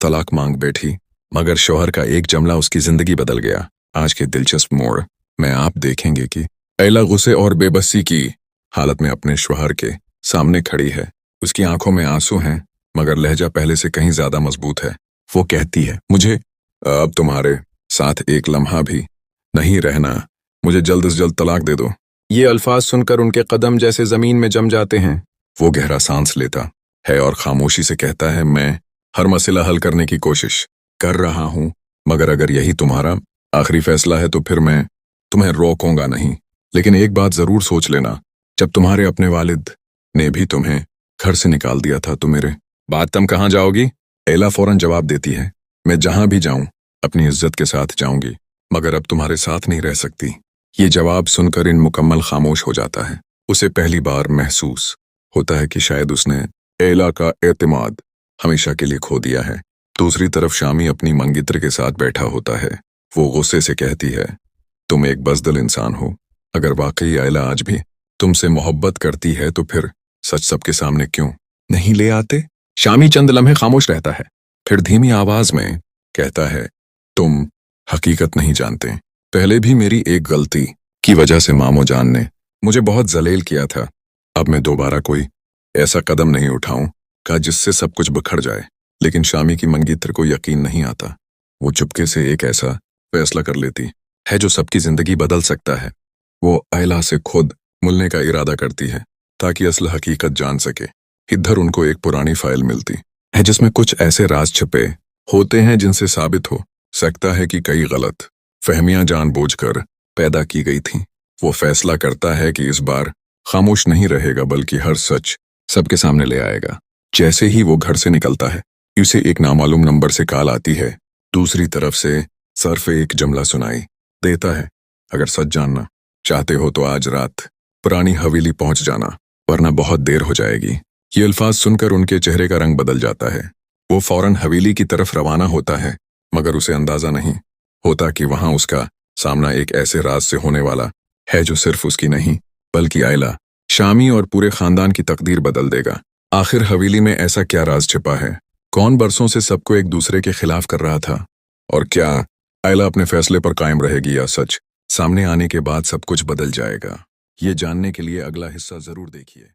तलाक मांग बैठी, मगर शौहर का एक जमला उसकी जिंदगी बदल गया। आज के दिलचस्प मोड़ में आप देखेंगे कि ऐला गुस्से और बेबसी की हालत में अपने शौहर के सामने खड़ी है। उसकी आंखों में आंसू हैं, मगर लहजा पहले से कहीं ज्यादा मजबूत है। वो कहती है, मुझे अब तुम्हारे साथ एक लम्हा भी नहीं रहना, मुझे जल्द से जल्द तलाक दे दो। ये अल्फाज सुनकर उनके कदम जैसे जमीन में जम जाते हैं। वो गहरा सांस लेता है और खामोशी से कहता है, मैं हर मसला हल करने की कोशिश कर रहा हूं, मगर अगर यही तुम्हारा आखिरी फैसला है तो फिर मैं तुम्हें रोकूंगा नहीं। लेकिन एक बात जरूर सोच लेना, जब तुम्हारे अपने वालिद ने भी तुम्हें घर से निकाल दिया था तो मेरे बाद तुम कहाँ जाओगी? ऐला फौरन जवाब देती है, मैं जहां भी जाऊं अपनी इज्जत के साथ जाऊंगी, मगर अब तुम्हारे साथ नहीं रह सकती। ये जवाब सुनकर इन मुकम्मल खामोश हो जाता है। उसे पहली बार महसूस होता है कि शायद उसने ऐला का एतमाद हमेशा के लिए खो दिया है। दूसरी तरफ शामी अपनी मंगित्र के साथ बैठा होता है। वो गुस्से से कहती है, तुम एक बज़दिल इंसान हो। अगर वाकई ऐला आज भी तुमसे मोहब्बत करती है तो फिर सच सबके सामने क्यों नहीं ले आते? शामी चंद लम्हे खामोश रहता है, फिर धीमी आवाज में कहता है, तुम हकीकत नहीं जानते। पहले भी मेरी एक गलती की वजह से मामो जान ने मुझे बहुत जलील किया था। अब मैं दोबारा कोई ऐसा कदम नहीं उठाऊं का जिससे सब कुछ बिखर जाए। लेकिन शामी की मंगीत्र को यकीन नहीं आता। वो चुपके से एक ऐसा फैसला कर लेती है जो सबकी जिंदगी बदल सकता है। वो ऐला से खुद मिलने का इरादा करती है ताकि असल हकीकत जान सके। इधर उनको एक पुरानी फाइल मिलती है जिसमें कुछ ऐसे राज छुपे होते हैं जिनसे साबित हो सकता है कि कई गलत फहमियां जानबूझकर पैदा की गई थीं। वो फैसला करता है कि इस बार खामोश नहीं रहेगा बल्कि हर सच सबके सामने ले आएगा। जैसे ही वो घर से निकलता है, उसे एक नामालूम नंबर से कॉल आती है। दूसरी तरफ से सर्फ एक जुमला सुनाई देता है, अगर सच जानना चाहते हो तो आज रात पुरानी हवेली पहुंच जाना, वरना बहुत देर हो जाएगी। ये अल्फाज सुनकर उनके चेहरे का रंग बदल जाता है। वो फौरन हवेली की तरफ रवाना होता है, मगर उसे अंदाजा नहीं होता कि वहां उसका सामना एक ऐसे राज से होने वाला है जो सिर्फ उसकी नहीं बल्कि ऐला, शामी और पूरे खानदान की तकदीर बदल देगा। आखिर हवेली में ऐसा क्या राज छिपा है? कौन बरसों से सबको एक दूसरे के खिलाफ कर रहा था? और क्या ऐला अपने फैसले पर कायम रहेगी या सच सामने आने के बाद सब कुछ बदल जाएगा? ये जानने के लिए अगला हिस्सा जरूर देखिए।